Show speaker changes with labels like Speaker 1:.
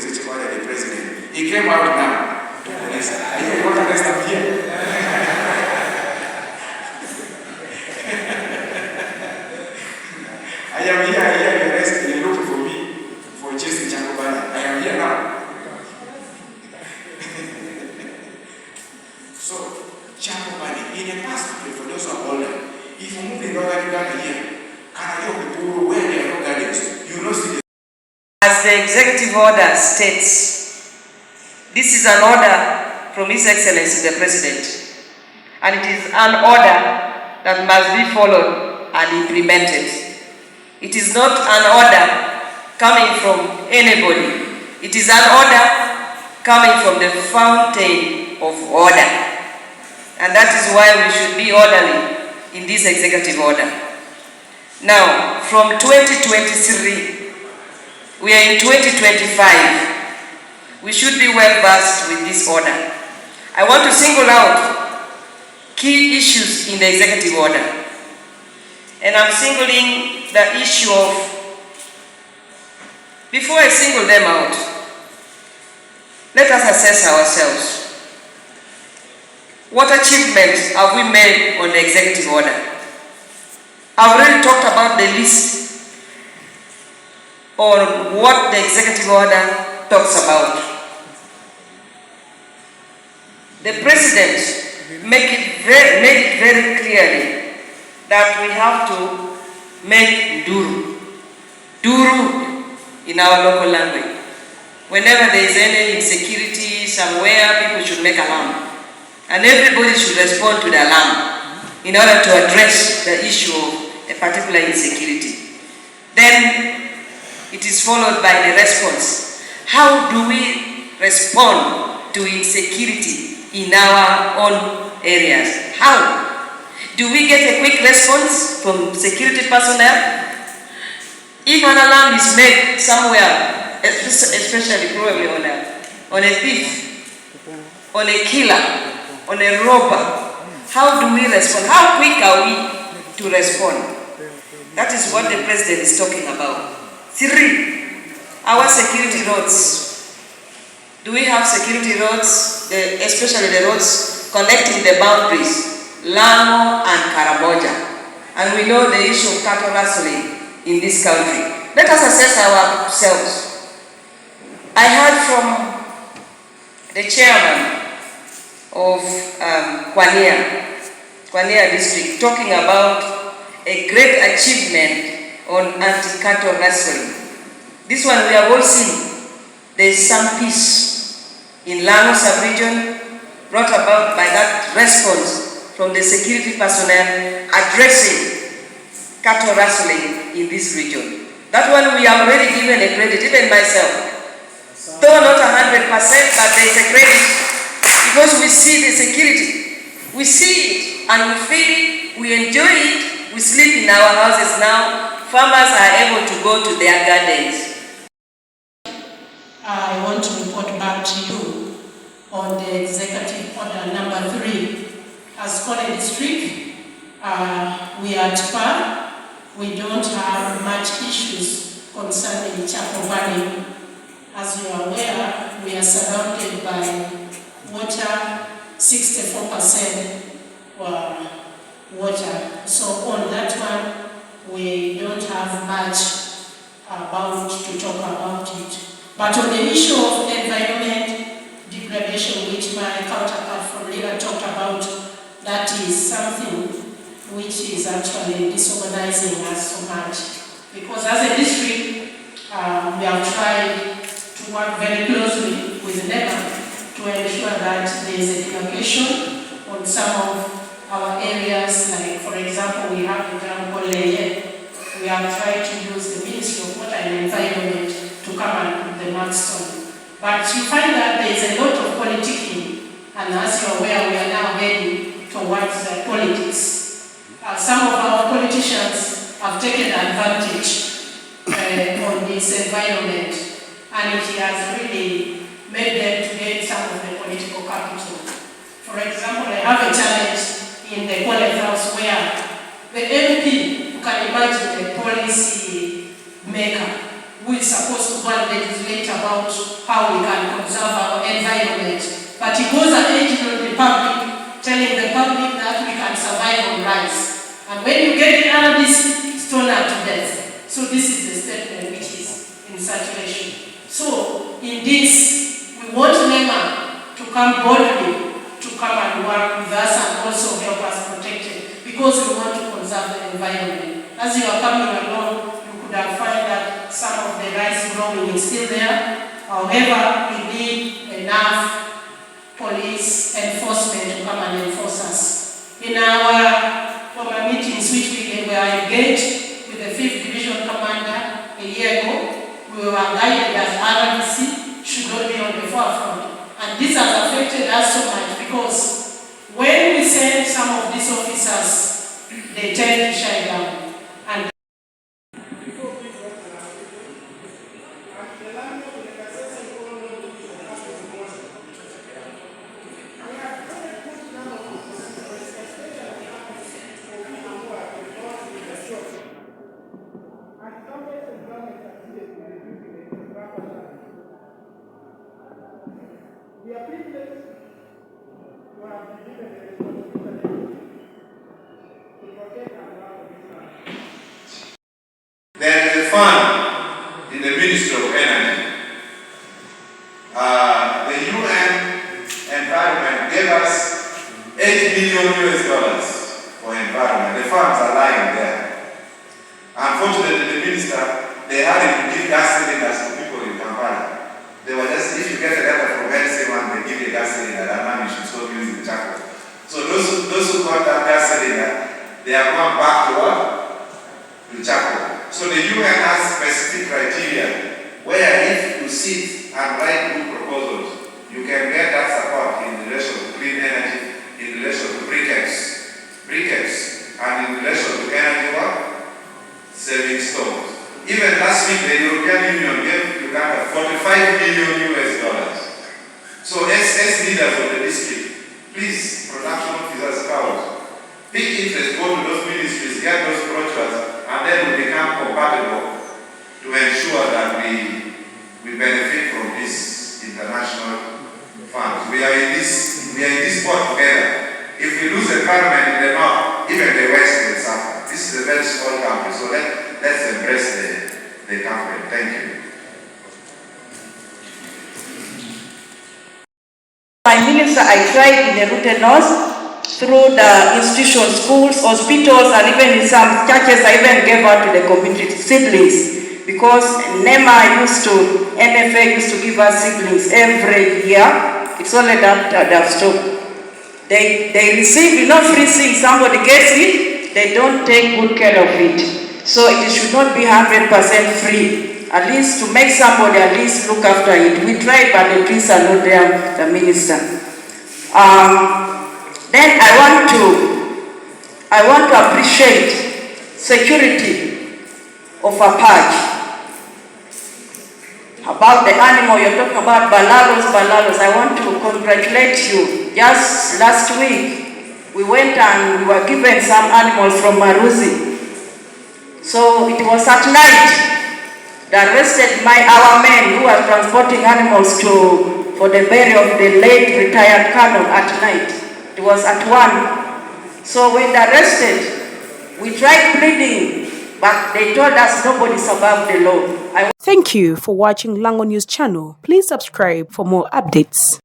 Speaker 1: executive order the president. He came out now. Are you organized up here? I am here, arrested, you're looking for me for chasing Chakobani. I am here now. So, Chakobani, in the past, for those who are older, if you move in Northern Uganda here, where there are no gardens, you will not see the.
Speaker 2: As the executive order states, this is an order from His Excellency the President, and it is an order that must be followed and implemented. It is not an order coming from anybody. It is an order coming from the fountain of order. And that is why we should be orderly in this executive order. Now, from 2023, we are in 2025. We should be well versed with this order. I want to single out key issues in the executive order. And I'm singling the issue of, before I single them out, let us assess ourselves. What achievements have we made on the executive order? I've already talked about the list on what the executive order talks about. The President made it very clearly that we have to make duru in our local language. Whenever there is any insecurity somewhere, people should make alarm. And everybody should respond to the alarm in order to address the issue of a particular insecurity. Then it is followed by the response. How do we respond to insecurity in our own areas? How? Do we get a quick response from security personnel? If an alarm is made somewhere, especially probably on a thief, on a killer, on a robber, how do we respond? How quick are we to respond? That is what the President is talking about. 3, our security roads. Do we have security roads, especially the roads connecting the boundaries, Lamu and Karamoja? And we know the issue of cattle rustling in this country. Let us assess ourselves. I heard from the chairman of Kwania district talking about a great achievement on anti-cattle rustling. This one we have all seen. There is some peace in Lamu sub-region brought about by that response from the security personnel addressing cattle rustling in this region. That one we have already given a credit, even myself. Though not 100%, but there is a credit because we see the security. We see it and we feel it, we enjoy it, we sleep in our houses now. Farmers are able to go to their gardens.
Speaker 3: I want to report back to you on the executive order number 3. As Kone district, we are at par. We don't have much issues concerning Chakobani. As you are aware, we are surrounded by water, 64% water. So on that one, we don't have much about to talk about it. But on the issue of environment degradation, which my counterpart from Lira talked about, that is something which is actually disorganizing us so much. Because as a district, we have tried to work very closely with the neighbor to ensure that there is a demarcation on some of our areas. Like, for example, we have the dam called Lira. We have tried to use the Ministry of Water and Environment to come and put the milestone. But you find that there is a lot of politicking, and as you are aware, we are now heading towards politics. Some of our politicians have taken advantage on this environment, and it has really made them to get some of the political capital. For example, I have a challenge in the College House where the MP, you can imagine a policy maker, who is supposed to go and legislate about how we can conserve our environment. But he goes and edges on the public, telling the public that we can survive on rice. And when you get the RDC, stoned to death. So this is the statement which is in circulation. So in this, we want NEMA to come boldly, to come and work with us and also help us protect it, because we want to conserve the environment. As you are coming along, you could have found that some of the rice growing is still there. However, we need enough police enforcement to come and enforce us. In our former meetings which we were engaged with the 5th Division Commander a year ago, we were guided that RDC should not be on the forefront. And this has affected us so much because when we send some of these officers, they tend to shy down. And
Speaker 4: we are privileged to have been given the responsibility to protect and love this land.
Speaker 1: There is a fund in the Ministry of Energy. The UN Environment gave us $8 million for environment. The funds are lying there. Unfortunately, the minister, they had to give gas cylinders to people in Kampala. They were just, if you get a letter from anyone, they give you a gas cylinder, that man, you should stop using charcoal. So those who got that gas cylinder, they are going back to what? To charcoal. So the UN has specific criteria where if you sit and write good proposals, you can get that support in relation to clean energy, in relation to briquettes, and in relation to energy what? Saving stores. Even last week, the European Union gave Uganda $45 million. So as leaders of the district, please, production officers, scouts, big interest, go to those ministries, get those brochures, and then we become compatible to ensure that we benefit from this international funds. We are in this spot together. If we lose the environment in the north, even the west will suffer. This is a very small country, so let's embrace the country. Thank you.
Speaker 2: Prime Minister, I tried in the Route North through the institutions, schools, hospitals, and even in some churches. I even gave out to the community siblings, because NEMA NFA used to give us siblings every year. It's only that they've stopped. They receive, free things. Somebody gets it, they don't take good care of it. So it should not be 100% free. At least to make somebody at least look after it. We tried, but the police are not there, the minister. Then I want to appreciate security of a patch. About the animal, you're talking about Balalos. I want to congratulate you. Just last week, we went and we were given some animals from Maruzi. So it was at night. They arrested our men who were transporting animals for the burial of the late retired colonel at night. It was at 1. So when they arrested, we tried pleading, but they told us nobody's above the law.
Speaker 5: Thank you for watching Lango News channel. Please subscribe for more updates.